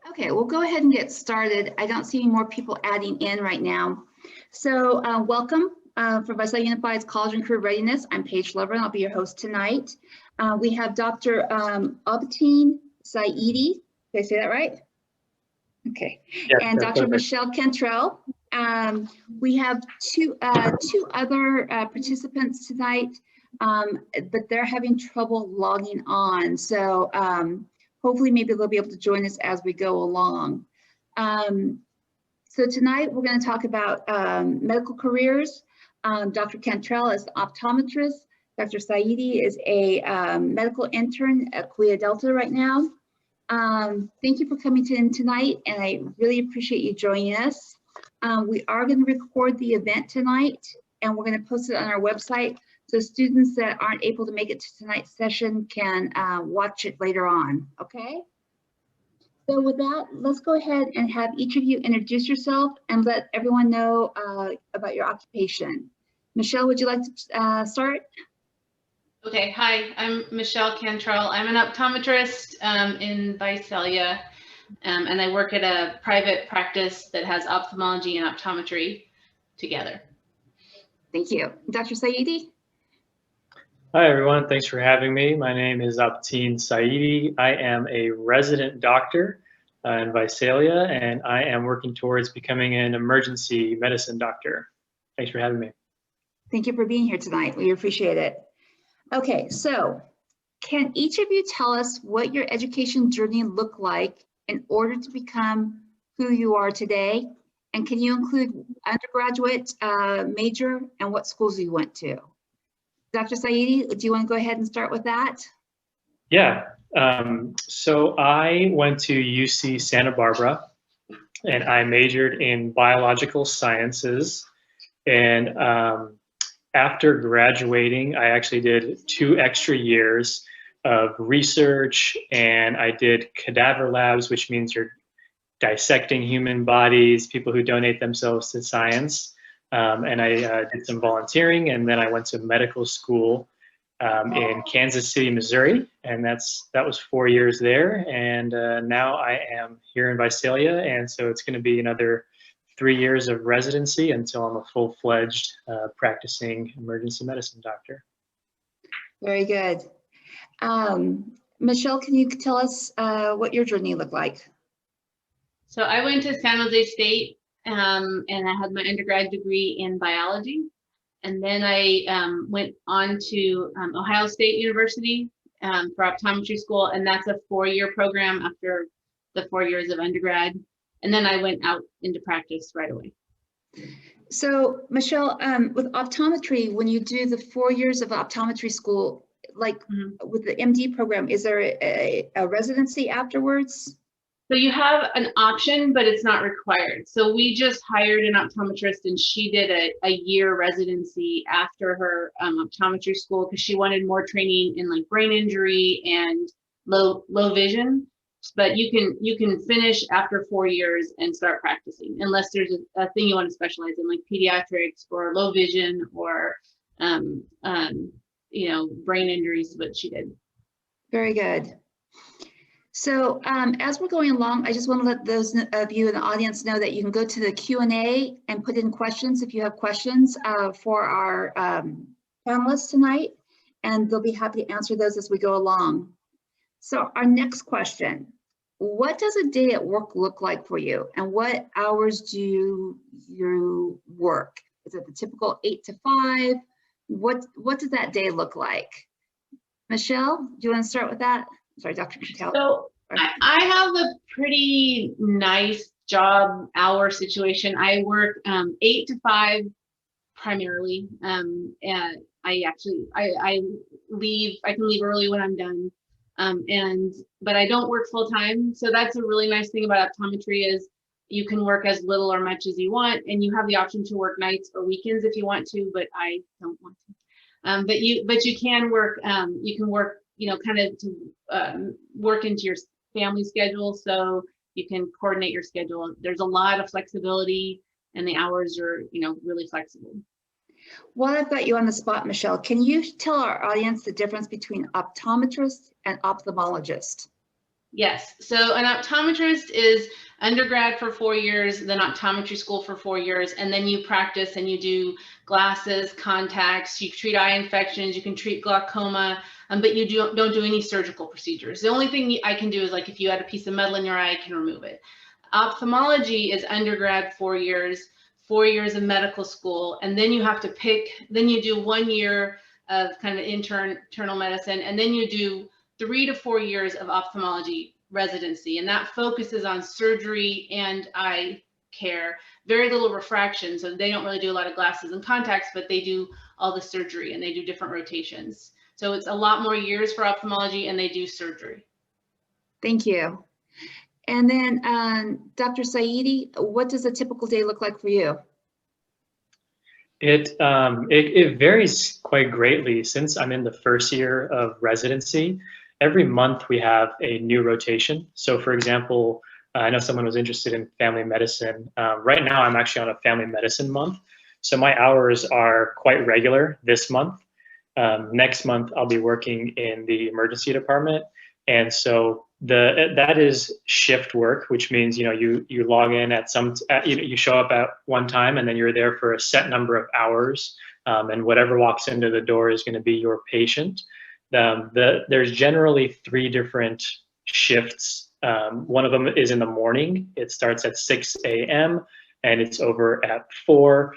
Okay, we'll go ahead and get started. I don't see any more people adding in right now. So welcome for Visalia Unified's College and Career Readiness. I'm Paige Lover, and I'll be your host tonight. We have Dr. Abtin Saidi. Did I say that right? Okay. Yes, and Dr. Perfect. Michelle Cantrell. We have two other participants tonight, but they're having trouble logging on. So hopefully maybe they'll be able to join us as we go along. So tonight we're going to talk about medical careers. Dr. Cantrell is an optometrist. Dr. Saidi is a medical intern at Kuya Delta right now. Thank you for coming in tonight, and I really appreciate you joining us. We are going to record the event tonight, and we're going to post it on our website so students that aren't able to make it to tonight's session can watch it later on, okay? So with that, let's go ahead and have each of you introduce yourself and let everyone know about your occupation. Michelle, would you like to start? Okay, hi, I'm Michelle Cantrell. I'm an optometrist in Visalia, and I work at a private practice that has ophthalmology and optometry together. Thank you. Dr. Saidi? Hi, everyone. Thanks for having me. My name is Abtin Saidi. I am a resident doctor in Visalia, and I am working towards becoming an emergency medicine doctor. Thanks for having me. Thank you for being here tonight. We appreciate it. Okay, so can each of you tell us what your education journey looked like in order to become who you are today? And can you include undergraduate, major, and what schools you went to? Dr. Saidi, do you want to go ahead and start with that? Yeah, so I went to UC Santa Barbara, and I majored in biological sciences. And after graduating, I actually did 2 extra years of research, and I did cadaver labs, which means you're dissecting human bodies, people who donate themselves to science. And I did some volunteering, and then I went to medical school in Kansas City, Missouri, and that was 4 years there. And now I am here in Visalia, and so it's going to be another 3 years of residency until I'm a full-fledged practicing emergency medicine doctor. Very good. Michelle, can you tell us what your journey looked like? So I went to San Jose State, and I had my undergrad degree in biology. And then I went on to Ohio State University for optometry school, and that's a 4-year program after the 4 years of undergrad. And then I went out into practice right away. So Michelle, with optometry, when you do the 4 years of optometry school, like with the MD program, is there a residency afterwards? So you have an option, but it's not required. So we just hired an optometrist, and she did a year residency after her optometry school because she wanted more training in like brain injury and low vision. But you can finish after 4 years and start practicing, unless there's a thing you want to specialize in, like pediatrics or low vision or you know, brain injuries. What she did. Very good. So as we're going along, I just want to let those of you in the audience know that you can go to the Q&A and put in questions if you have questions for our panelists tonight, and they'll be happy to answer those as we go along. So our next question, what does a day at work look like for you, and what hours do you work? Is it the typical 8 to 5? What does that day look like? Michelle, do you want to start with that? Sorry, Dr. Patel. So I have a pretty nice job hour situation. I work 8 to 5 primarily, and I leave. I can leave early when I'm done, but I don't work full time. So that's a really nice thing about optometry is you can work as little or much as you want, and you have the option to work nights or weekends if you want to. But I don't want to. But you can work. You can work, you know, kind of to work into your family schedule, so you can coordinate your schedule. There's a lot of flexibility, and the hours are, you know, really flexible. While I've got you on the spot, Michelle, can you tell our audience the difference between optometrist and ophthalmologist? Yes. So an optometrist is undergrad for 4 years, then optometry school for 4 years, and then you practice and you do glasses, contacts, you treat eye infections, you can treat glaucoma, but you don't do any surgical procedures. The only thing I can do is, like, if you had a piece of metal in your eye, I can remove it. Ophthalmology is undergrad 4 years, 4 years of medical school, and then you have to pick, then you do 1 year of kind of internal medicine, and then you do 3 to 4 years of ophthalmology residency, and that focuses on surgery and eye care. Very little refraction, so they don't really do a lot of glasses and contacts, but they do all the surgery and they do different rotations. So it's a lot more years for ophthalmology, and they do surgery. Thank you. And then Dr. Saidi, what does a typical day look like for you? It varies quite greatly since I'm in the first year of residency. Every month we have a new rotation. So for example, I know someone was interested in family medicine. Right now I'm actually on a family medicine month. So my hours are quite regular this month. Next month I'll be working in the emergency department. And so that is shift work, which means, you log in at you show up at one time and then you're there for a set number of hours, and whatever walks into the door is going to be your patient. There's generally 3 different shifts. One of them is in the morning. It starts at 6 a.m. and it's over at 4.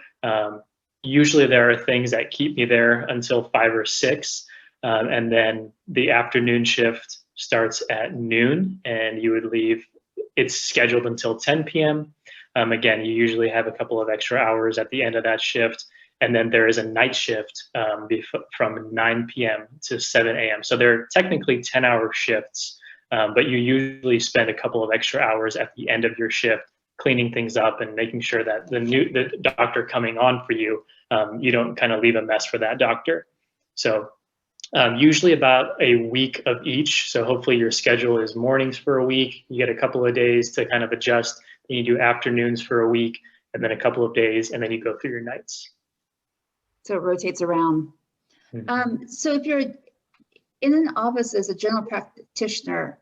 Usually there are things that keep me there until 5 or 6. And then the afternoon shift starts at noon and you would leave. It's scheduled until 10 p.m. Again, you usually have a couple of extra hours at the end of that shift. And then there is a night shift from 9 p.m. to 7 a.m. So they're technically 10-hour shifts, but you usually spend a couple of extra hours at the end of your shift cleaning things up and making sure that the doctor coming on for you, you don't kind of leave a mess for that doctor. So usually about a week of each. So hopefully your schedule is mornings for a week. You get a couple of days to kind of adjust. Then you do afternoons for a week, and then a couple of days, and then you go through your nights. So it rotates around. Mm-hmm. So if you're in an office as a general practitioner,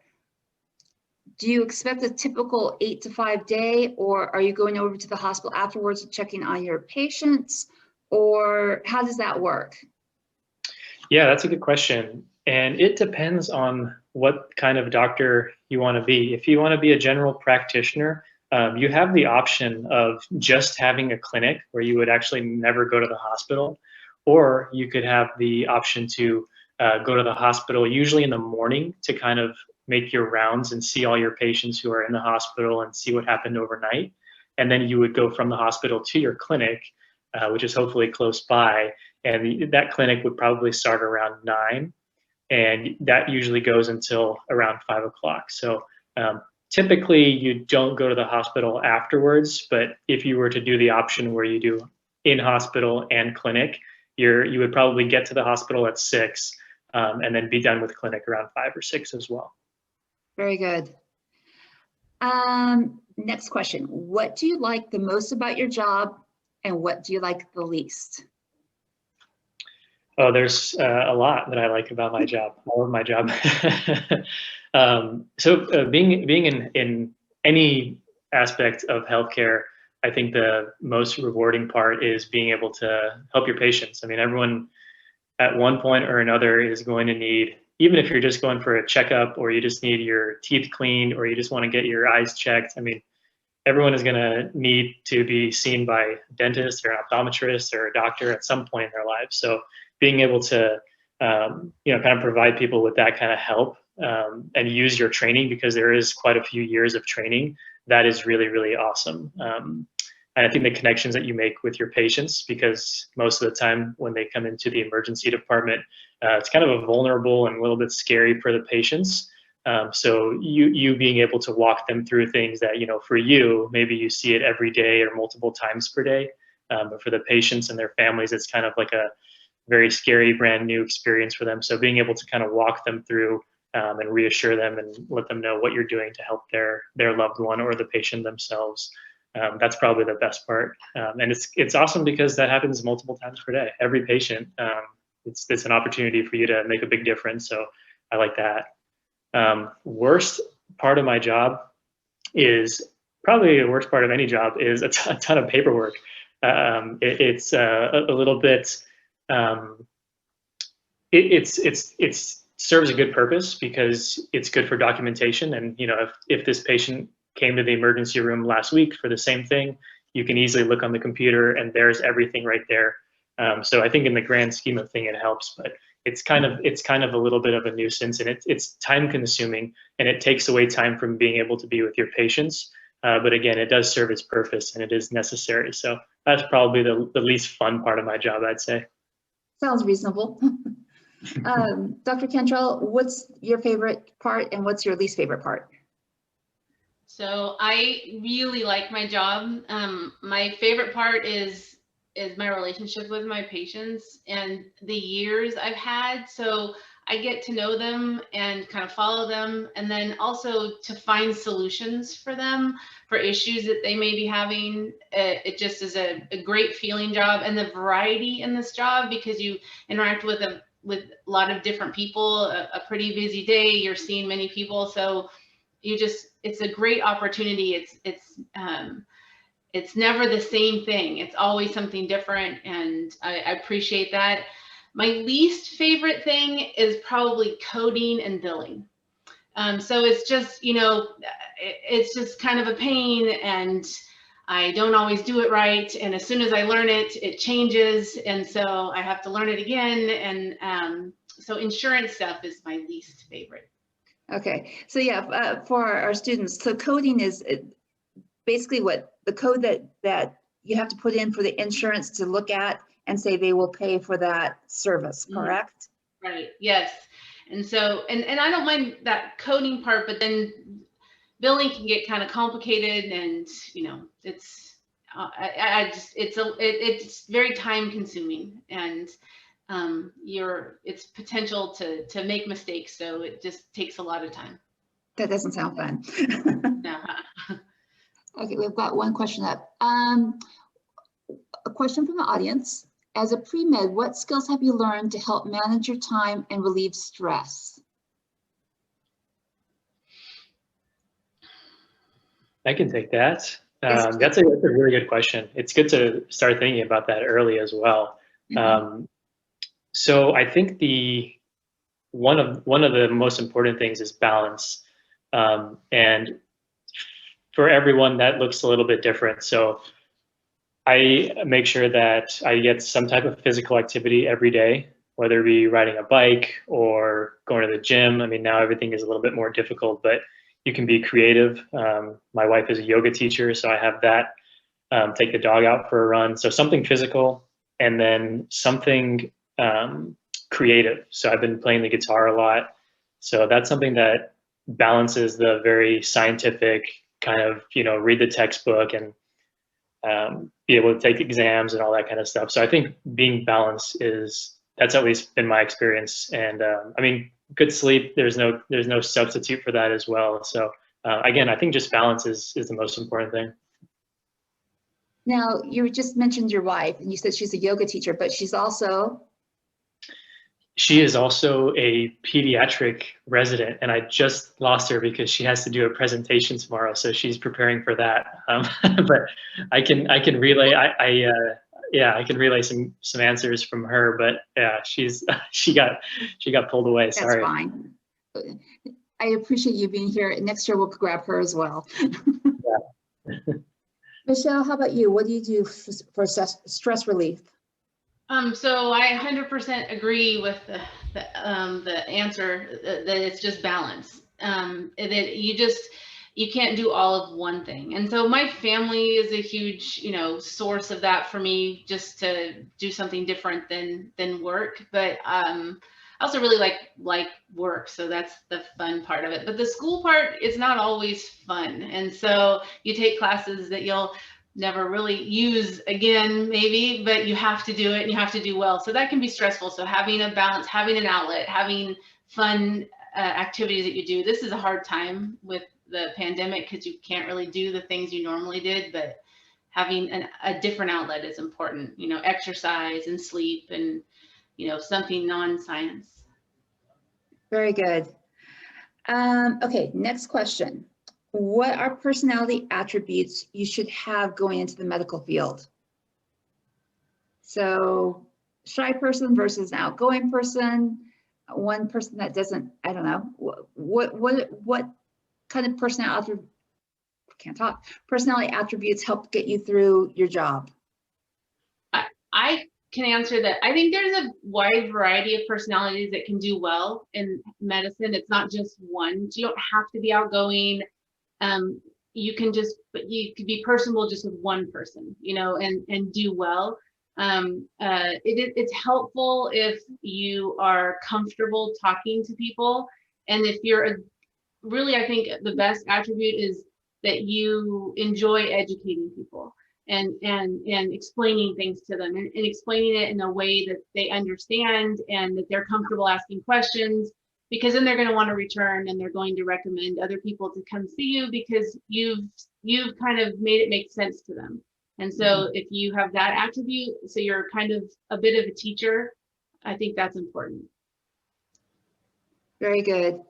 do you expect a typical 8 to 5 day, or are you going over to the hospital afterwards and checking on your patients, or how does that work? Yeah, that's a good question. And it depends on what kind of doctor you want to be. If you want to be a general practitioner, you have the option of just having a clinic where you would actually never go to the hospital, or you could have the option to go to the hospital usually in the morning to kind of make your rounds and see all your patients who are in the hospital and see what happened overnight. And then you would go from the hospital to your clinic, which is hopefully close by. And that clinic would probably start around 9, and that usually goes until around 5 o'clock. So typically you don't go to the hospital afterwards, but if you were to do the option where you do in hospital and clinic, you would probably get to the hospital at 6 and then be done with clinic around 5 or 6 as well. Very good. Next question. What do you like the most about your job, and what do you like the least? Oh, there's a lot that I like about my job. I love my job. Being in any aspect of healthcare, I think the most rewarding part is being able to help your patients. I mean, everyone at one point or another is going to need, even if you're just going for a checkup or you just need your teeth cleaned or you just want to get your eyes checked. I mean, everyone is going to need to be seen by a dentist or an optometrist or a doctor at some point in their lives. So being able to, kind of provide people with that kind of help and use your training, because there is quite a few years of training, that is really, really awesome. And I think the connections that you make with your patients, because most of the time when they come into the emergency department, it's kind of a vulnerable and a little bit scary for the patients. So you being able to walk them through things that, for you, maybe you see it every day or multiple times per day. But for the patients and their families, it's kind of like a very scary, brand new experience for them. So being able to kind of walk them through and reassure them and let them know what you're doing to help their loved one or the patient themselves That's probably the best part. And it's awesome because that happens multiple times per day. Every patient, it's an opportunity for you to make a big difference. So I like that. Worst part of my job is probably the worst part of any job is a ton of paperwork. It's a little bit, it serves a good purpose because it's good for documentation. And, you know, if this patient came to the emergency room last week for the same thing, you can easily look on the computer and there's everything right there. So I think in the grand scheme of thing, it helps, but it's kind of a little bit of a nuisance, and it's time consuming, and it takes away time from being able to be with your patients. But again, it does serve its purpose and it is necessary. So that's probably the least fun part of my job, I'd say. Sounds reasonable. Dr. Cantrell, what's your favorite part and what's your least favorite part? So I really like my job. My favorite part is my relationship with my patients and the years I've had. So I get to know them and kind of follow them, and then also to find solutions for them for issues that they may be having. It just is a great feeling job, and the variety in this job, because you interact with a lot of different people, a pretty busy day, you're seeing many people. So it's a great opportunity. It's never the same thing. It's always something different, and I appreciate that. My least favorite thing is probably coding and billing. So it's just, you know, it's just kind of a pain, and I don't always do it right. And as soon as I learn it, it changes. And so I have to learn it again. And so insurance stuff is my least favorite. Okay, so yeah, for our students, so coding is basically what the code that you have to put in for the insurance to look at and say they will pay for that service, correct? Right, yes. And so, and I don't mind that coding part, but then billing can get kind of complicated, and, you know, it's, it's very time consuming, and it's potential to make mistakes. So it just takes a lot of time. That doesn't sound fun. Okay, we've got one question up. A question from the audience. As a pre-med, what skills have you learned to help manage your time and relieve stress? I can take that. That's a really good question. It's good to start thinking about that early as well. Mm-hmm. So I think one of the most important things is balance, and for everyone that looks a little bit different. So I make sure that I get some type of physical activity every day, whether it be riding a bike or going to the gym. I mean, now everything is a little bit more difficult, but you can be creative. My wife is a yoga teacher, so I have that. Take the dog out for a run. So something physical, and then something creative. So I've been playing the guitar a lot. So that's something that balances the very scientific kind of, you know, read the textbook and be able to take exams and all that kind of stuff. So I think being balanced that's at least been my experience. And I mean, good sleep, there's no substitute for that as well. So again, I think just balance is the most important thing. Now, you just mentioned your wife, and you said she's a yoga teacher, but she is also a pediatric resident, and I just lost her because she has to do a presentation tomorrow, so she's preparing for that. But I can relay. I can relay some answers from her. But yeah, she got pulled away. That's Sorry. Fine. I appreciate you being here. Next year we'll grab her as well. Yeah. Michelle, how about you? What do you do for stress relief? So I 100% agree with the answer that it's just balance. That you can't do all of one thing. And so my family is a huge, you know, source of that for me, just to do something different than work. But I also really like work, so that's the fun part of it. But the school part is not always fun, and so you take classes that you'll never really use again, maybe, but you have to do it and you have to do well. So that can be stressful. So having a balance, having an outlet, having fun activities that you do. This is a hard time with the pandemic because you can't really do the things you normally did, but having a different outlet is important, you know, exercise and sleep and, you know, something non-science. Very good. Okay, next question. What are personality attributes you should have going into the medical field? So shy person versus an outgoing person, one person that doesn't, I don't know, what kind of personality attributes help get you through your job? I can answer that. I think there's a wide variety of personalities that can do well in medicine. It's not just one. You don't have to be outgoing. You can just, but you could be personable just with one person, you know, and do well. It's helpful if you are comfortable talking to people, and if you're really, I think the best attribute is that you enjoy educating people and explaining things to them and explaining it in a way that they understand and that they're comfortable asking questions, because then they're going to want to return and they're going to recommend other people to come see you because you've kind of made it make sense to them. And so if you have that attribute, so you're kind of a bit of a teacher, I think that's important. Very good.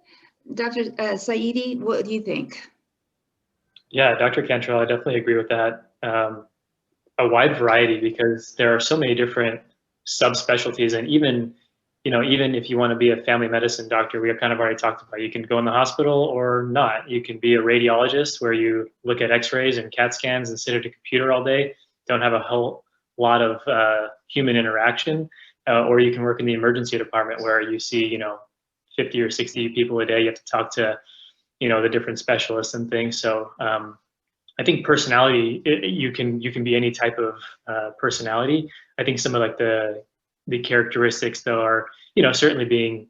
Dr. Saidi, what do you think? Yeah, Dr. Cantrell, I definitely agree with that. A wide variety, because there are so many different subspecialties, and even if you want to be a family medicine doctor, we have kind of already talked about, you can go in the hospital or not. You can be a radiologist where you look at x-rays and CAT scans and sit at a computer all day, don't have a whole lot of human interaction, or you can work in the emergency department where you see 50 or 60 people a day. You have to talk to the different specialists and things. So I think personality, you can be any type of personality. I think some of like the characteristics though are, certainly being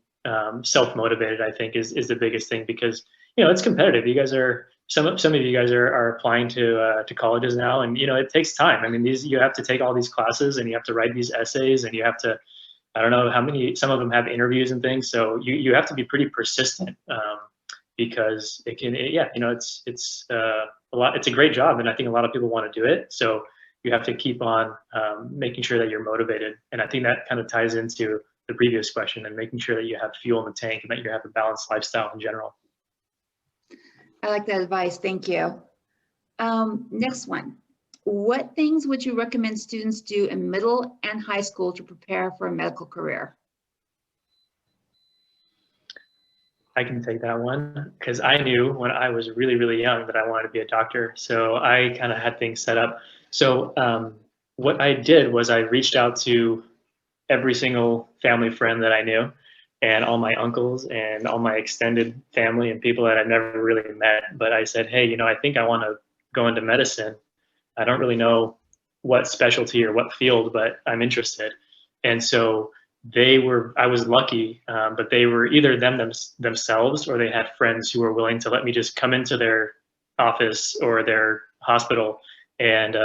self-motivated, I think is the biggest thing, because it's competitive. You guys are, some of you guys are applying to colleges now, and it takes time. I mean, you have to take all these classes and you have to write these essays and you have to, I don't know how many, some of them have interviews and things. So you have to be pretty persistent, because it's a lot. It's a great job, and I think a lot of people want to do it. So you have to keep on making sure that you're motivated. And I think that kind of ties into the previous question, and making sure that you have fuel in the tank and that you have a balanced lifestyle in general. I like that advice. Thank you. Next one. What things would you recommend students do in middle and high school to prepare for a medical career? I can take that one, because I knew when I was really, really young that I wanted to be a doctor. So I kind of had things set up. So what I did was I reached out to every single family friend that I knew, and all my uncles and all my extended family and people that I've never really met. But I said, hey, I think I want to go into medicine. I don't really know what specialty or what field, but I'm interested. And so I was lucky, but they were either themselves, or they had friends who were willing to let me just come into their office or their hospital and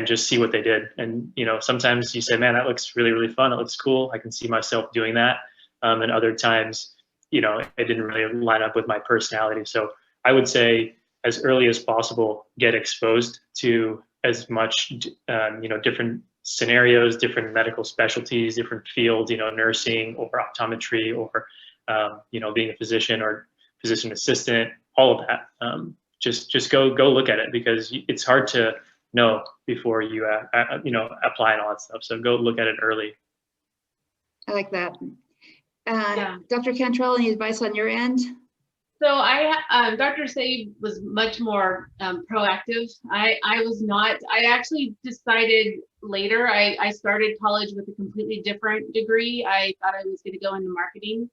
just see what they did. And sometimes you say, man, that looks really, really fun. It looks cool. I can see myself doing that. And other times, it didn't really line up with my personality. So I would say, as early as possible, get exposed to as much, different scenarios, different medical specialties, different fields, nursing or optometry or, being a physician or physician assistant, all of that. Just go look at it, because it's hard to know before you, apply and all that stuff. So go look at it early. I like that. Yeah. Dr. Cantrell, any advice on your end? So Dr. Saib was much more proactive. I was not. I actually decided later. I started college with a completely different degree. I thought I was going to go into marketing,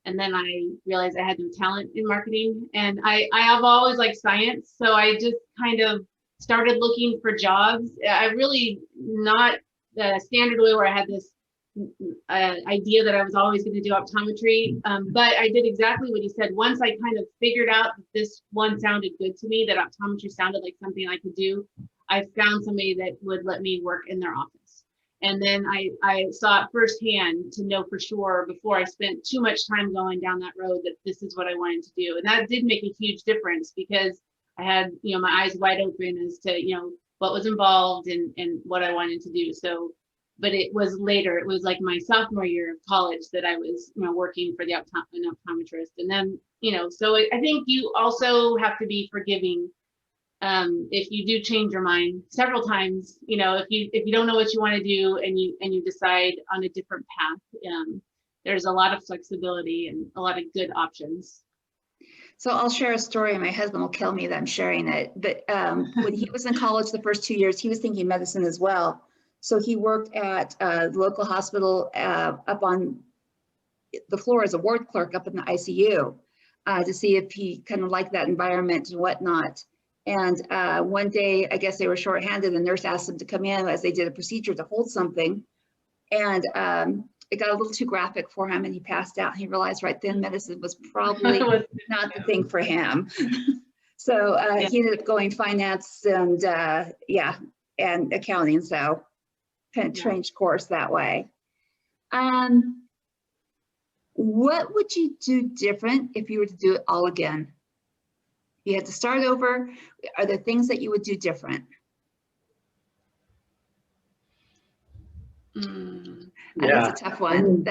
and then I realized I had no talent in marketing. And I have always liked science, so I just kind of started looking for jobs. I really not the standard way where I had this idea that I was always going to do optometry, but I did exactly what you said. Once I kind of figured out that this one sounded good to me, that optometry sounded like something I could do, I found somebody that would let me work in their office. And then I saw it firsthand to know for sure, before I spent too much time going down that road, that this is what I wanted to do. And that did make a huge difference, because I had, my eyes wide open as to, what was involved and what I wanted to do. So, but it was later, it was like my sophomore year of college that I was, working for an optometrist. And then, so I think you also have to be forgiving. If you do change your mind several times, if you don't know what you want to do and you decide on a different path, there's a lot of flexibility and a lot of good options. So I'll share a story, and my husband will kill me that I'm sharing it. But when he was in college the first 2 years, he was thinking medicine as well. So he worked at the local hospital up on the floor as a ward clerk up in the ICU to see if he kind of liked that environment and whatnot. And one day, I guess they were shorthanded. The nurse asked him to come in as they did a procedure to hold something. And it got a little too graphic for him, and he passed out. He realized right then medicine was probably not the thing for him. So he ended up going finance and and accounting. So kind of changed course that way. What would you do different if you were to do it all again? You had to start over. Are there things that you would do different? That's a tough one.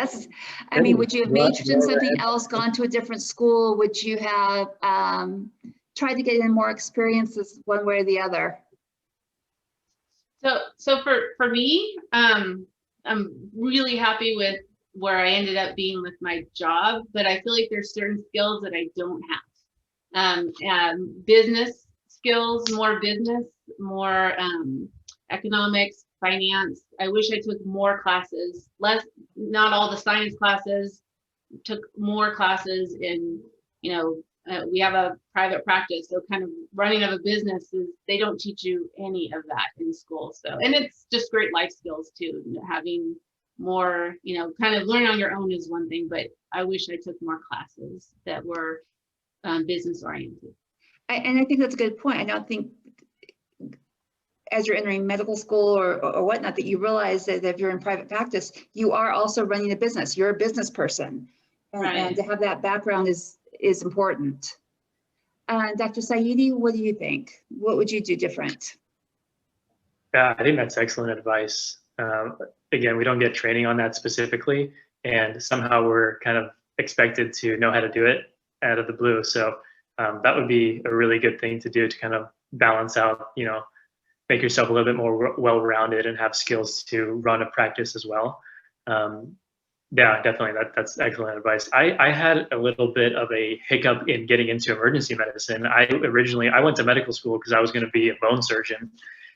I mean, would you have majored in something else, gone to a different school? Would you have tried to get in more experiences one way or the other? So for me, I'm really happy with where I ended up being with my job, but I feel like there's certain skills that I don't have. Business skills, more business, more economics, finance. I wish I took more classes, not all the science classes, took more classes in, we have a private practice, so kind of running of a business they don't teach you any of that in school. So, and it's just great life skills too, having more, kind of learn on your own is one thing, but I wish I took more classes that were business oriented. And I think that's a good point. I don't think as you're entering medical school or whatnot, that you realize that if you're in private practice, you are also running a business. You're a business person. And to have that background is important. Dr. Saidi, what do you think? What would you do different? Yeah, I think that's excellent advice. Again, we don't get training on that specifically, and somehow we're kind of expected to know how to do it out of the blue. So that would be a really good thing to do to kind of balance out, make yourself a little bit more well-rounded and have skills to run a practice as well. Yeah, definitely. That's excellent advice. I had a little bit of a hiccup in getting into emergency medicine. I went to medical school because I was going to be a bone surgeon.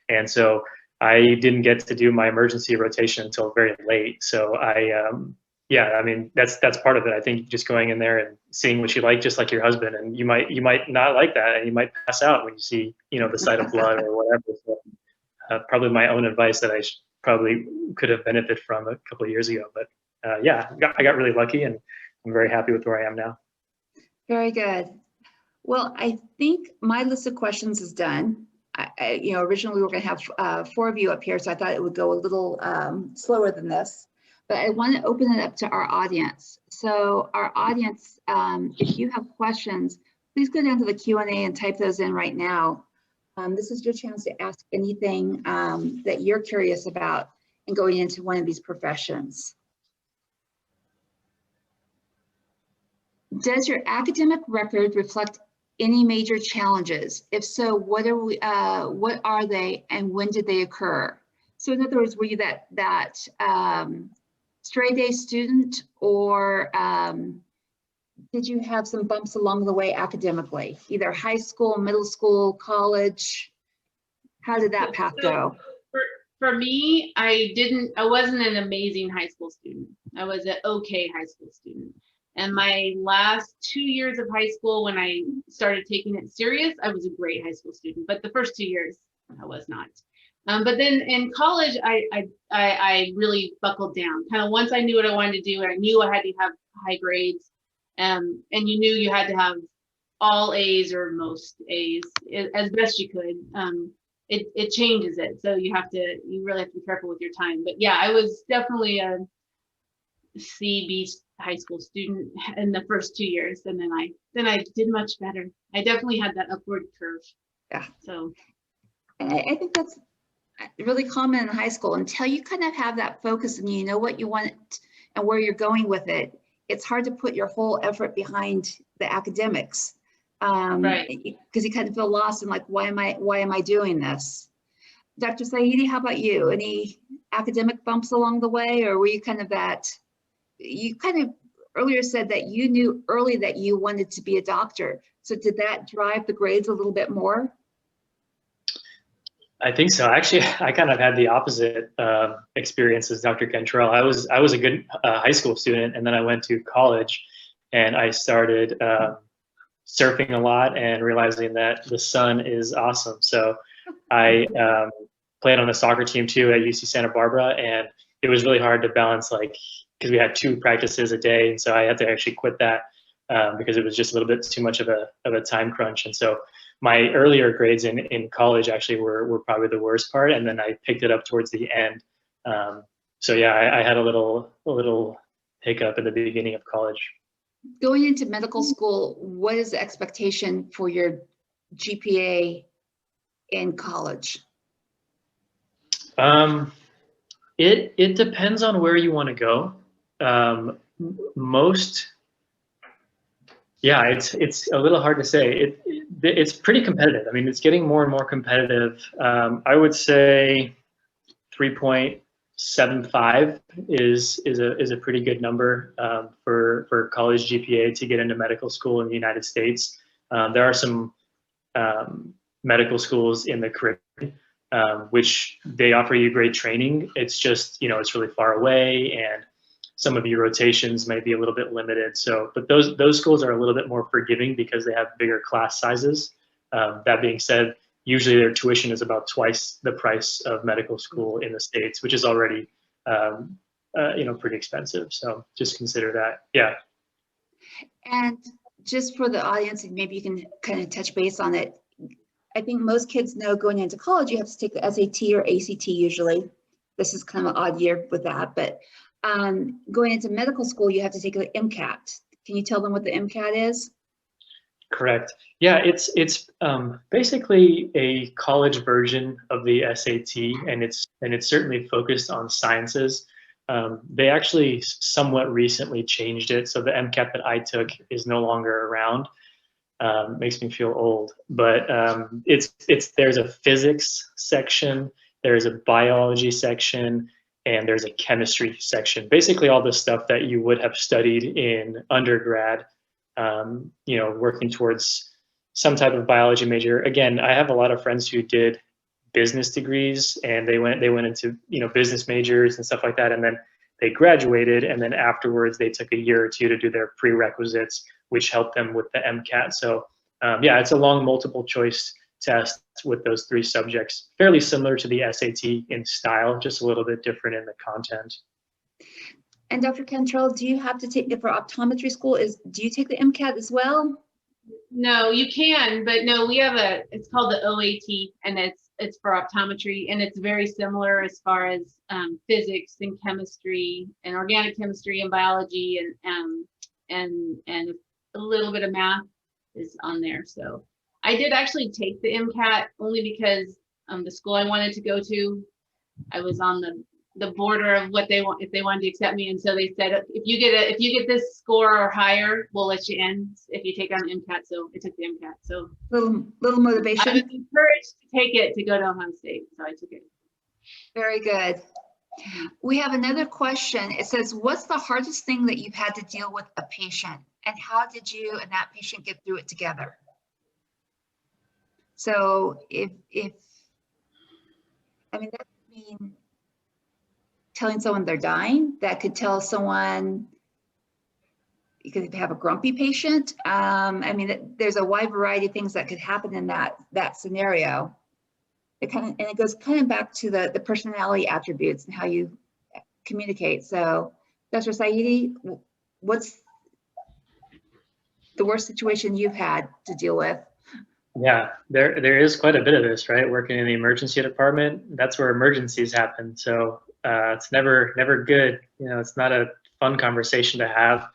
And so I didn't get to do my emergency rotation until very late. So yeah, I mean, that's part of it. I think just going in there and seeing what you like, just like your husband, and you might not like that, and you might pass out when you see, the sight of blood or whatever. So, probably my own advice that I probably could have benefited from a couple of years ago. But yeah, I got really lucky, and I'm very happy with where I am now. Very good. Well, I think my list of questions is done. Originally we were going to have 4 of you up here, so I thought it would go a little slower than this. But I want to open it up to our audience. So our audience, if you have questions, please go down to the Q&A and type those in right now. This is your chance to ask anything that you're curious about in going into one of these professions. Does your academic record reflect any major challenges? If so, what are they and when did they occur? So in other words, were you that straight A student, or did you have some bumps along the way academically, either high school, middle school, college? How did that path go? For me, I wasn't an amazing high school student. I was an okay high school student. And my last 2 years of high school, when I started taking it serious, I was a great high school student. But the first 2 years, I was not. But then in college, I really buckled down. Kind of once I knew what I wanted to do, and I knew I had to have high grades, and you knew you had to have all A's or most A's as best you could. It changes it, so you really have to be careful with your time. But yeah, I was definitely a C/B high school student in the first 2 years, and then I did much better. I definitely had that upward curve. Yeah. So. And I think really common in high school until you kind of have that focus and you know what you want and where you're going with it. It's hard to put your whole effort behind the academics. Right. Because you kind of feel lost and like, why am I doing this? Dr. Saidi, how about you? Any academic bumps along the way, or were you kind of you kind of earlier said that you knew early that you wanted to be a doctor. So did that drive the grades a little bit more? I think so. Actually, I kind of had the opposite experience as Dr. Cantrell. I was a good high school student, and then I went to college, and I started surfing a lot and realizing that the sun is awesome. So I played on the soccer team too at UC Santa Barbara, and it was really hard to balance, like, because we had 2 practices a day, and so I had to actually quit that because it was just a little bit too much of a time crunch. And so my earlier grades in college actually were probably the worst part, and then I picked it up towards the end. So yeah, I had a little hiccup in the beginning of college. Going into medical school, what is the expectation for your GPA in college? It depends on where you want to go. It's a little hard to say. It's pretty competitive. I mean, it's getting more and more competitive. I would say 3.75 is a pretty good number for college GPA to get into medical school in the United States. There are some medical schools in the Caribbean which they offer you great training. It's just, it's really far away, and some of your rotations might be a little bit limited. So, but those schools are a little bit more forgiving because they have bigger class sizes. That being said, usually their tuition is about twice the price of medical school in the States, which is already, pretty expensive. So just consider that. Yeah. And just for the audience, and maybe you can kind of touch base on it. I think most kids know going into college, you have to take the SAT or ACT usually. This is kind of an odd year with that, but going into medical school, you have to take the MCAT. Can you tell them what the MCAT is? Correct. Yeah, it's basically a college version of the SAT, and it's certainly focused on sciences. They actually somewhat recently changed it, so the MCAT that I took is no longer around. Makes me feel old, but there's a physics section, there's a biology section, and there's a chemistry section. Basically, all the stuff that you would have studied in undergrad. Working towards some type of biology major. Again, I have a lot of friends who did business degrees, and they went into business majors and stuff like that, and then they graduated, and then afterwards they took a year or 2 to do their prerequisites, which helped them with the MCAT. So it's a long multiple choice test with those 3 subjects, fairly similar to the SAT in style, just a little bit different in the content. And Dr. Cantrell, do you have to take it for optometry school? Do you take the MCAT as well? No, you can, but no, we have it's called the OAT, and it's for optometry, and it's very similar as far as physics and chemistry and organic chemistry and biology and a little bit of math is on there. So I did actually take the MCAT only because the school I wanted to go to, I was on the border of what they want, if they wanted to accept me, and so they said, if you get this score or higher, we'll let you in if you take on the MCAT. So I took the MCAT. So little motivation. I was encouraged to take it to go to Ohio State, so I took it. Very good. We have another question. It says, what's the hardest thing that you've had to deal with a patient, and how did you and that patient get through it together? So if that could mean telling someone they're dying, that could tell someone, you could have a grumpy patient. There's a wide variety of things that could happen in that scenario. It goes kind of back to the personality attributes and how you communicate. So Dr. Saidi, what's the worst situation you've had to deal with? Yeah, there is quite a bit of this, right? Working in the emergency department, that's where emergencies happen. So it's never good. It's not a fun conversation to have.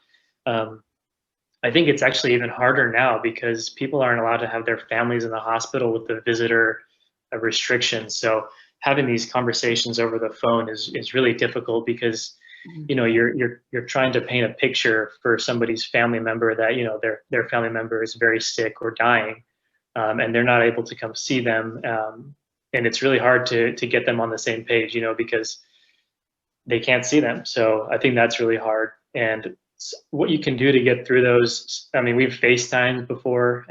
I think it's actually even harder now because people aren't allowed to have their families in the hospital with the visitor restrictions. So having these conversations over the phone is really difficult because, you know, you're trying to paint a picture for somebody's family member that, you know, their family member is very sick or dying, and they're not able to come see them. And it's really hard to get them on the same page, you know, because they can't see them. So I think that's really hard. And what you can do to get through those, I mean, we've FaceTimed before.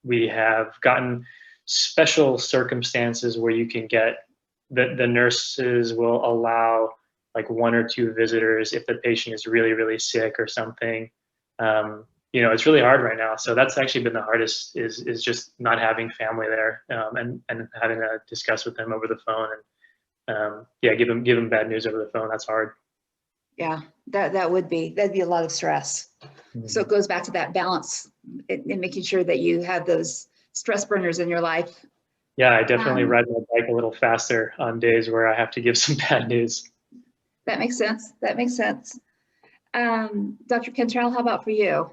We have gotten special circumstances where you can get, the nurses will allow like 1 or 2 visitors if the patient is really, really sick or something. You know, it's really hard right now. So that's actually been the hardest, is just not having family there, and having to discuss with them over the phone, and yeah, give them bad news over the phone. That's hard. Yeah, that'd be a lot of stress. So it goes back to that balance in making sure that you have those stress burners in your life. Yeah, I definitely ride my bike a little faster on days where I have to give some bad news. That makes sense. That makes sense. Dr. Cantrell, how about for you?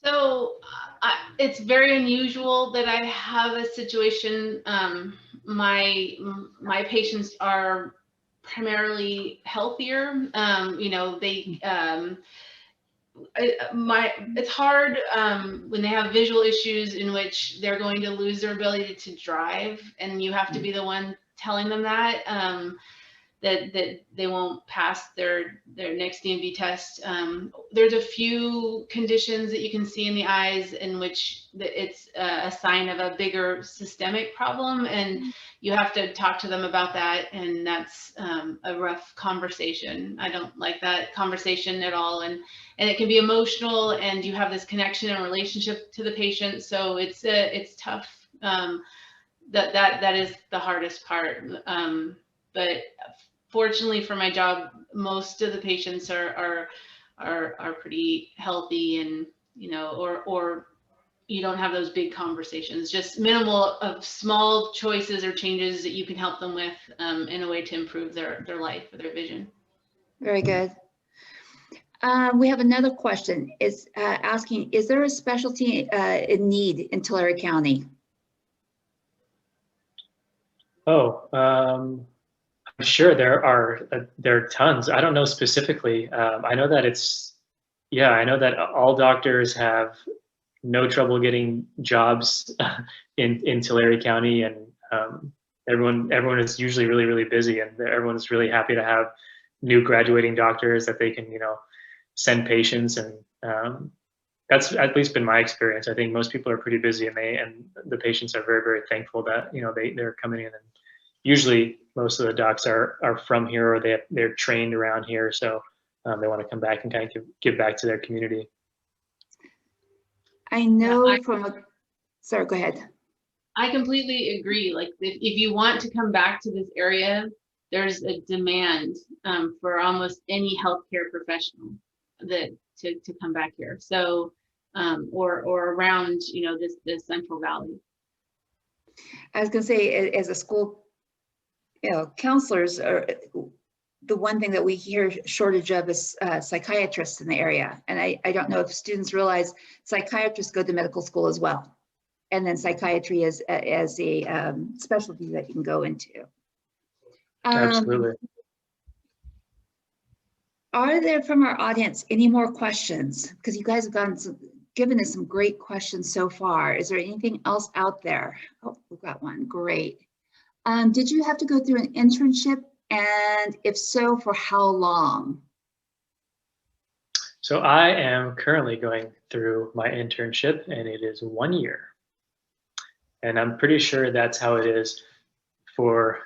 So it's very unusual that I have a situation. My patients are primarily healthier. You know, they it's hard when they have visual issues in which they're going to lose their ability to drive, and you have to be the one telling them that that they won't pass their next DMV test. There's a few conditions that you can see in the eyes in which it's a sign of a bigger systemic problem, and you have to talk to them about that, and that's a rough conversation. I don't like that conversation at all, and it can be emotional, and you have this connection and relationship to the patient, so it's tough. That is the hardest part, but fortunately for my job, most of the patients are pretty healthy, and you know, or you don't have those big conversations, just minimal of small choices or changes that you can help them with in a way to improve their life or their vision. Very good. We have another question. It's asking, is there a specialty in need in Tulare County? Oh, I'm sure there are tons. I don't know specifically. I know that I know that all doctors have no trouble getting jobs in Tulare County, and everyone is usually really, really busy, and everyone's really happy to have new graduating doctors that they can, you know, send patients, and that's at least been my experience. I think most people are pretty busy, and the patients are very, very thankful that, you know, they're coming in, and usually most of the docs are from here, or they're trained around here, so they want to come back and kind of give back to their community. I know sorry, go ahead. I completely agree. Like if you want to come back to this area, there's a demand for almost any healthcare professional to come back here. So or around, you know, this Central Valley. I was going to say, as a school, you know, counselors are the one thing that we hear shortage of is psychiatrists in the area. And I don't know if students realize psychiatrists go to medical school as well. And then psychiatry is as a specialty that you can go into. Absolutely. Are there from our audience any more questions? Because you guys have given us some great questions so far. Is there anything else out there? Oh, we've got one. Great. Did you have to go through an internship? And if so, for how long? So I am currently going through my internship, and it is 1 year. And I'm pretty sure that's how it is for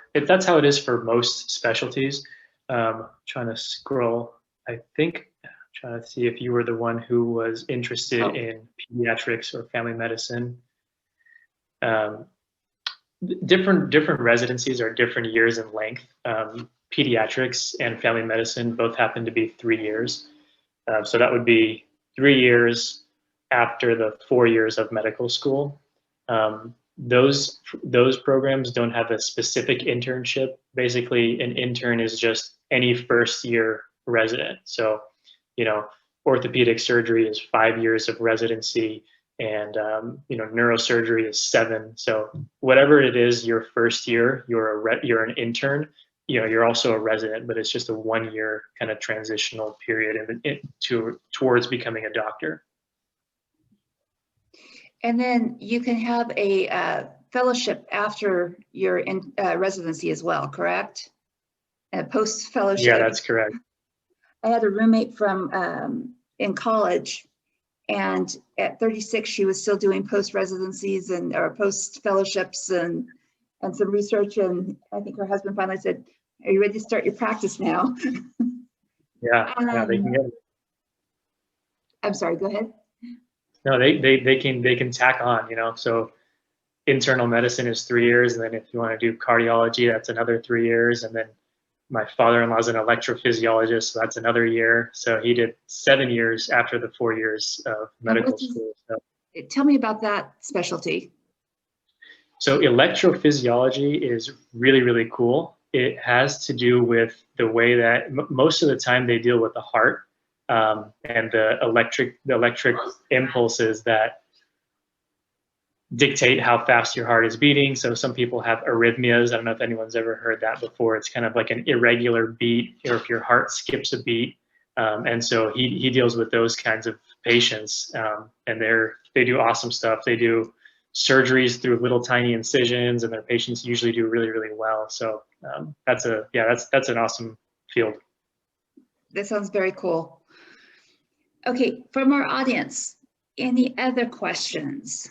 most specialties. Trying to scroll, I think, trying to see if you were the one who was interested in pediatrics or family medicine. Different residencies are different years in length. Pediatrics and family medicine both happen to be 3 years. So that would be 3 years after the 4 years of medical school. Those programs don't have a specific internship. Basically, an intern is just any first year resident. So, you know, orthopedic surgery is 5 years of residency. and neurosurgery is 7. So whatever it is, your first year, you're an intern. You're also a resident, but it's just a 1-year kind of transitional period towards becoming a doctor. And then you can have a fellowship after your residency as well, correct? A post-fellowship. Yeah, that's correct. I had a roommate from in college, and at 36, she was still doing post-residencies or post-fellowships and some research. And I think her husband finally said, "Are you ready to start your practice now?" Yeah, they can get it. I'm sorry, go ahead. No, they can tack on, so internal medicine is 3 years, and then if you want to do cardiology, that's another 3 years, and then my father-in-law is an electrophysiologist, so that's another year. So he did 7 years after the 4 years of medical school. So. Tell me about that specialty. So electrophysiology is really, really cool. It has to do with the way that most of the time they deal with the heart and the electric impulses that dictate how fast your heart is beating. So some people have arrhythmias. I don't know if anyone's ever heard that before. It's kind of like an irregular beat, or if your heart skips a beat. And so he deals with those kinds of patients, and they do awesome stuff. They do surgeries through little tiny incisions, and their patients usually do really, really well. So that's an awesome field. That sounds very cool. Okay, from our audience, any other questions?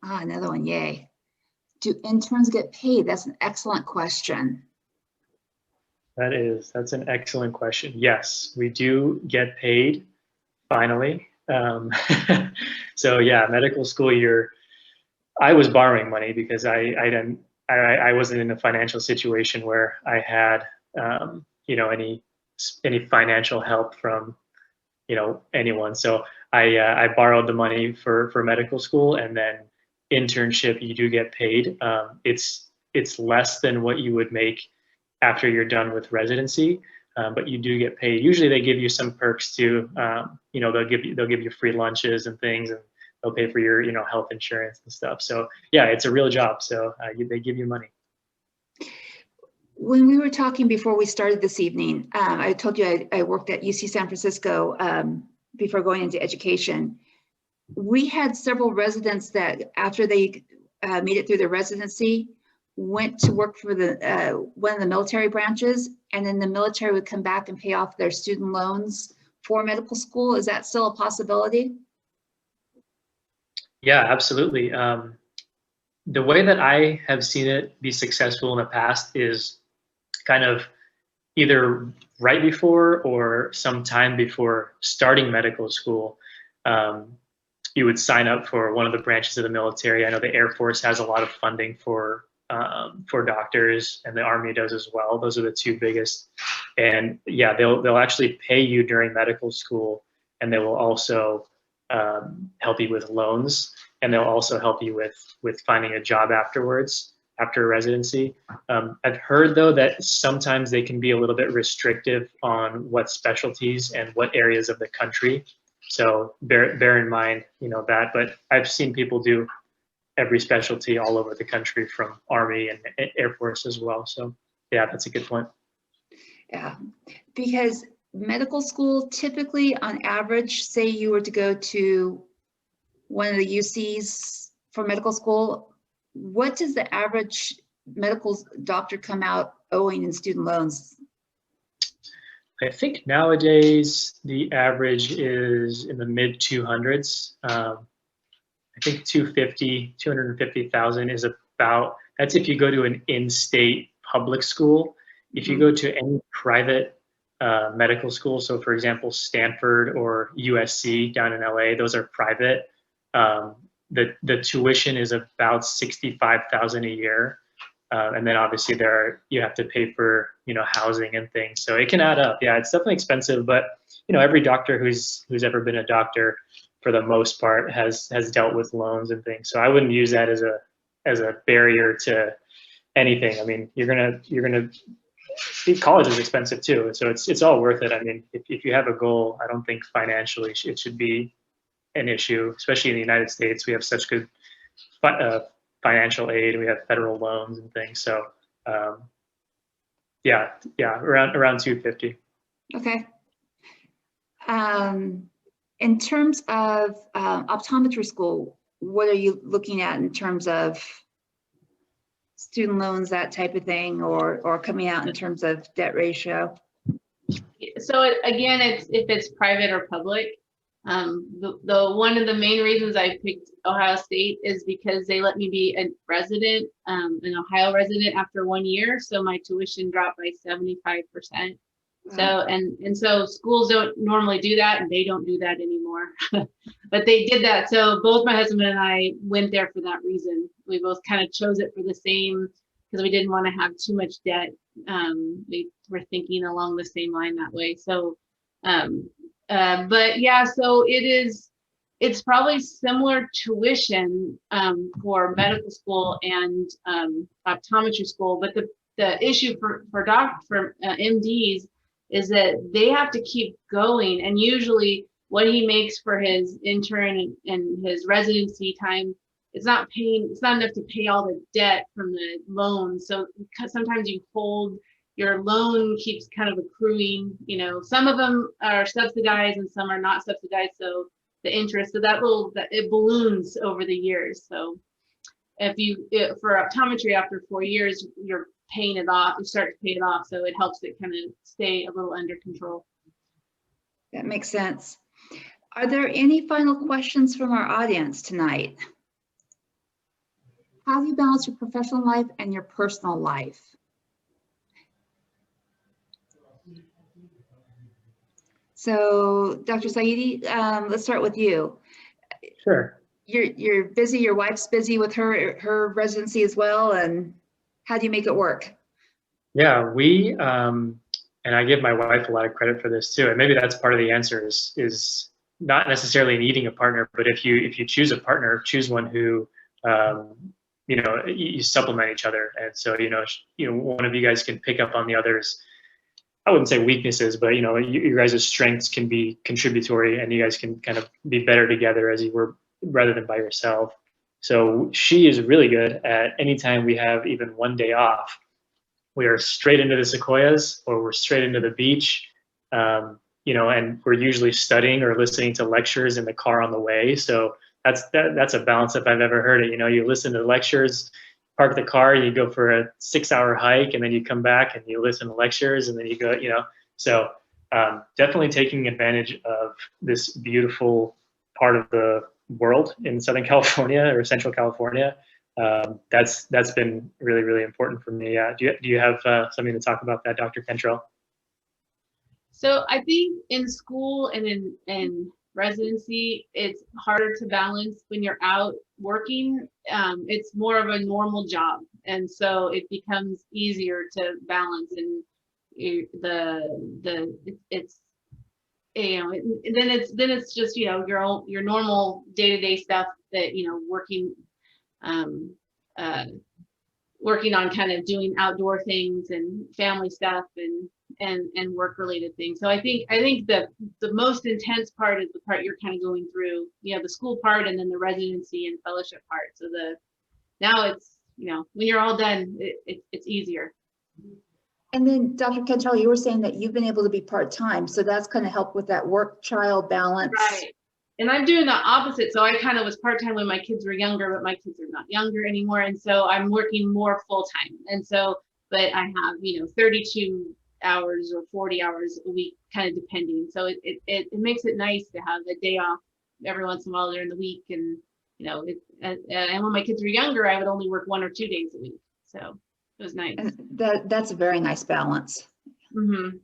Another one, yay. Do interns get paid? That's an excellent question. That's an excellent question. Yes, we do get paid, finally. So yeah, medical school year, I was borrowing money because I wasn't in a financial situation where I had any financial help from anyone. So I borrowed the money for medical school, and then internship, you do get paid. It's less than what you would make after you're done with residency, but you do get paid. Usually they give you some perks too. They'll give you free lunches and things, and they'll pay for your health insurance and stuff. So yeah, it's a real job. So they give you money. When we were talking before we started this evening, I told you I worked at UC San Francisco before going into education. We had several residents that after they made it through their residency, went to work for one of the military branches, and then the military would come back and pay off their student loans for medical school. Is that still a possibility? Yeah, absolutely. The way that I have seen it be successful in the past is kind of either right before or sometime before starting medical school. You would sign up for one of the branches of the military. I know the Air Force has a lot of funding for doctors, and the Army does as well. Those are the two biggest. And yeah, they'll actually pay you during medical school, and they will also help you with loans, and they'll also help you with finding a job afterwards, after residency. I've heard though that sometimes they can be a little bit restrictive on what specialties and what areas of the country. So bear in mind, that, but I've seen people do every specialty all over the country, from Army and Air Force as well. So yeah, that's a good point. Yeah, because medical school, typically on average, say you were to go to one of the UCs for medical school, what does the average medical doctor come out owing in student loans? I think nowadays the average is in the mid 200s. I think 250,000 is about, that's if you go to an in-state public school. If you go to any private medical school, so for example, Stanford or USC down in LA, those are private. The tuition is about $65,000 a year. And then obviously you have to pay for, housing and things. So it can add up. Yeah, it's definitely expensive, but every doctor who's ever been a doctor, for the most part, has dealt with loans and things. So I wouldn't use that as a barrier to anything. I mean, you're gonna college is expensive too. So it's all worth it. I mean, if you have a goal, I don't think financially it should be an issue, especially in the United States. We have such good financial aid. We have federal loans and things. So yeah, around 250. Okay. In terms of optometry school, what are you looking at in terms of student loans, that type of thing, or coming out in terms of debt ratio? So again, if it's private or public. The one of the main reasons I picked Ohio State is because they let me be a resident, an Ohio resident after 1 year. So my tuition dropped by 75%. So, and so schools don't normally do that, and they don't do that anymore, but they did that. So both my husband and I went there for that reason. We both kind of chose it for the same, because we didn't want to have too much debt. We were thinking along the same line that way. So, but yeah, so it's probably similar tuition for medical school and optometry school, but the issue for MDs is that they have to keep going, and usually what he makes for his intern and his residency time, it's not enough to pay all the debt from the loan. So sometimes your loan keeps kind of accruing, some of them are subsidized and some are not subsidized. So the interest, so it balloons over the years. So for optometry, after 4 years, you're paying it off, you start to pay it off. So it helps it kind of stay a little under control. That makes sense. Are there any final questions from our audience tonight? How do you balance your professional life and your personal life? So, Dr. Saidi, let's start with you. Sure. You're busy. Your wife's busy with her residency as well, and how do you make it work? Yeah, and I give my wife a lot of credit for this too. And maybe that's part of the answer is not necessarily needing a partner, but if you choose a partner, choose one who you supplement each other. And so one of you guys can pick up on the other's, I wouldn't say weaknesses, but you guys' strengths can be contributory, and you guys can kind of be better together as you were, rather than by yourself. So she is really good at anytime we have even 1 day off, we are straight into the sequoias, or we're straight into the beach, and we're usually studying or listening to lectures in the car on the way. So that's a balance if I've ever heard it. You listen to lectures, park the car, you go for a 6-hour hike, and then you come back and you listen to lectures, and then you go, So definitely taking advantage of this beautiful part of the world in Southern California or Central California. That's been really, really important for me. Do you have something to talk about that, Dr. Cantrell? So I think in school and in residency, it's harder to balance when you're out working. It's more of a normal job, and so it becomes easier to balance. And then it's just your normal day-to-day stuff that working on kind of doing outdoor things and family stuff and work related things. So I think the most intense part is the part you're kind of going through, the school part, and then the residency and fellowship part. So now it's, when you're all done, it's easier. And then Dr. Cantrell, you were saying that you've been able to be part-time, so that's going to help with that work-child balance. Right. And I'm doing the opposite. So I kind of was part-time when my kids were younger, but my kids are not younger anymore. And so I'm working more full-time. And so, but I have, 32 hours or 40 hours a week, kind of depending. So it makes it nice to have a day off every once in a while during the week. And, and when my kids were younger, I would only work 1 or 2 days a week. So it was nice. And that's a very nice balance. Mm-hmm.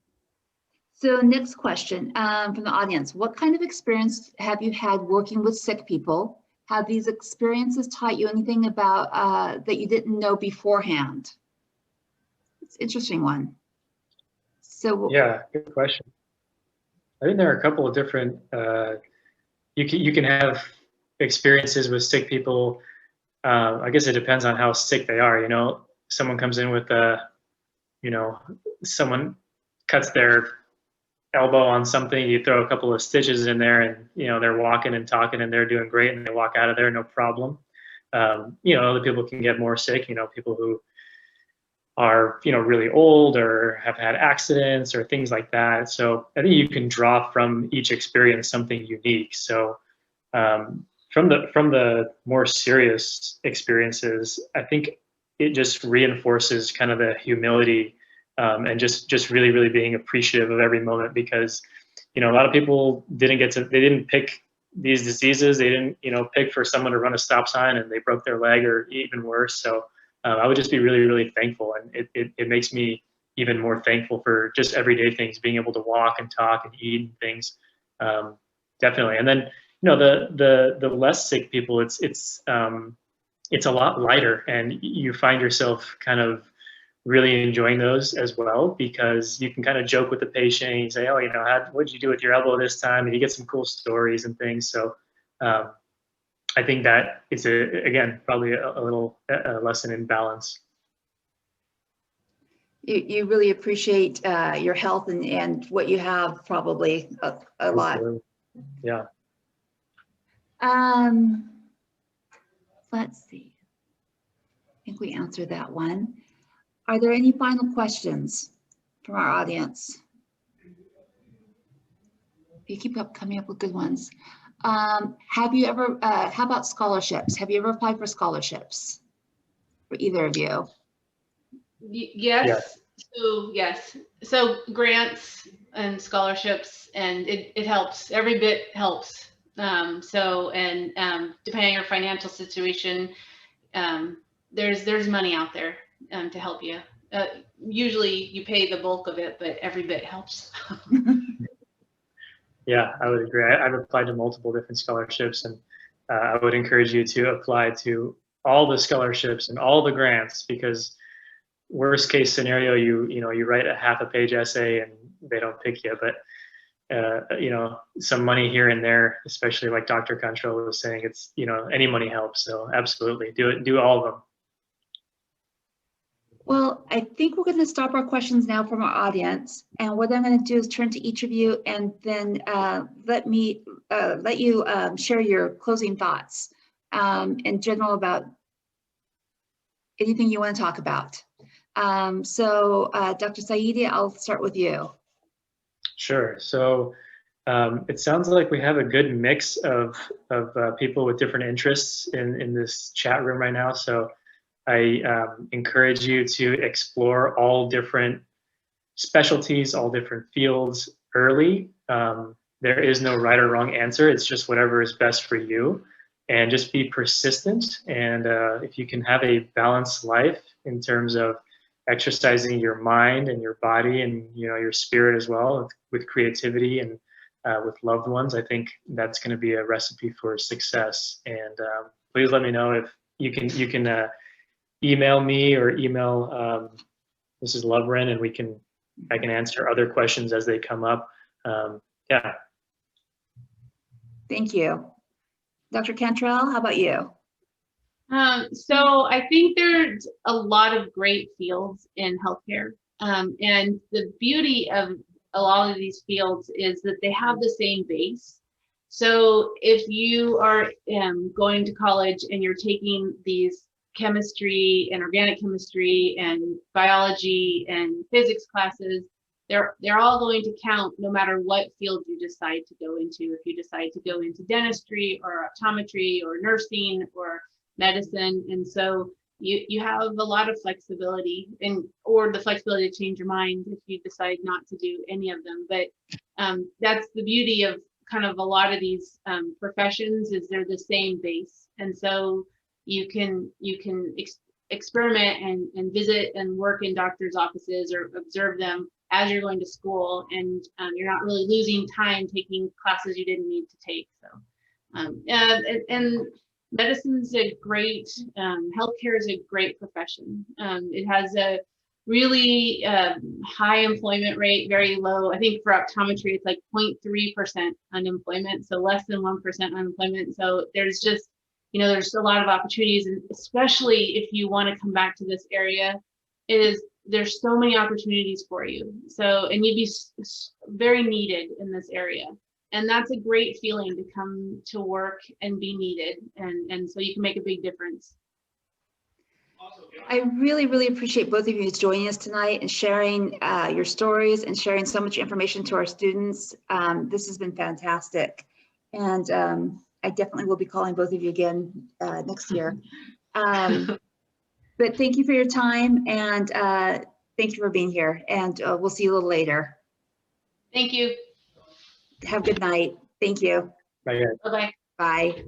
So next question from the audience. What kind of experience have you had working with sick people? Have these experiences taught you anything about that you didn't know beforehand? It's an interesting one. So yeah, good question. I think there are a couple of different, you can have experiences with sick people. I guess it depends on how sick they are. Someone comes in with someone cuts their elbow on something, you throw a couple of stitches in there, and they're walking and talking and they're doing great, and they walk out of there no problem. Other people can get more sick. People who are really old or have had accidents or things like that. So I think you can draw from each experience something unique. So from the more serious experiences, I think it just reinforces kind of the humility, and just really, really being appreciative of every moment, because a lot of people didn't pick these diseases. They didn't pick for someone to run a stop sign and they broke their leg, or even worse. So I would just be really, really thankful, and it makes me even more thankful for just everyday things, being able to walk and talk and eat and things. Definitely. And then the less sick people, it's a lot lighter, and you find yourself kind of really enjoying those as well, because you can kind of joke with the patient and you say, oh, what'd you do with your elbow this time? And you get some cool stories and things. So I think that it's again, probably a little lesson in balance. You really appreciate your health and what you have, probably a lot. Yeah. Let's see. I think we answered that one. Are there any final questions from our audience? You keep coming up with good ones. Have you ever, how about scholarships? Have you ever applied for scholarships for either of you? Yes. Yes. So yes. So grants and scholarships, and it helps. Every bit helps. Depending on your financial situation, there's money out there to help you. Usually you pay the bulk of it, but every bit helps. Yeah, I would agree. I've applied to multiple different scholarships, and I would encourage you to apply to all the scholarships and all the grants, because worst case scenario, you write a half a page essay and they don't pick you, but some money here and there, especially like Dr. Cantrell was saying, it's, any money helps. So absolutely do all of them. Well, I think we're going to stop our questions now from our audience. And what I'm going to do is turn to each of you and then let you share your closing thoughts in general about anything you want to talk about. Dr. Saidi, I'll start with you. Sure. So it sounds like we have a good mix of people with different interests in this chat room right now. So I encourage you to explore all different specialties, all different fields early. There is no right or wrong answer. It's just whatever is best for you, and just be persistent. And if you can have a balanced life in terms of exercising your mind and your body and your spirit as well, with creativity and with loved ones, I think that's going to be a recipe for success. And please let me know if you can email me or email Mrs. Lovren, and I can answer other questions as they come up. Yeah. Thank you. Dr. Cantrell, how about you? So I think there's a lot of great fields in healthcare. And the beauty of a lot of these fields is that they have the same base. So if you are going to college and you're taking these chemistry and organic chemistry and biology and physics classes, they're all going to count no matter what field you decide to go into. If you decide to go into dentistry or optometry or nursing or medicine. And so you have a lot of flexibility, or the flexibility to change your mind if you decide not to do any of them. But that's the beauty of kind of a lot of these professions, is they're the same base. And so you can experiment and visit and work in doctors' offices or observe them as you're going to school, and you're not really losing time taking classes you didn't need to take. So and medicine's a great, healthcare is a great profession. It has a really high employment rate, very low. I think for optometry, it's like 0.3% unemployment, so less than 1% unemployment. So there's just, there's a lot of opportunities, and especially if you want to come back to this area, it is there's so many opportunities for you. So, and you'd be very needed in this area. And that's a great feeling to come to work and be needed. And so you can make a big difference. I really, really appreciate both of you joining us tonight and sharing your stories and sharing so much information to our students. This has been fantastic. And I definitely will be calling both of you again next year. But thank you for your time, and thank you for being here. And we'll see you a little later. Thank you. Have a good night. Thank you. Right. Bye-bye. Bye.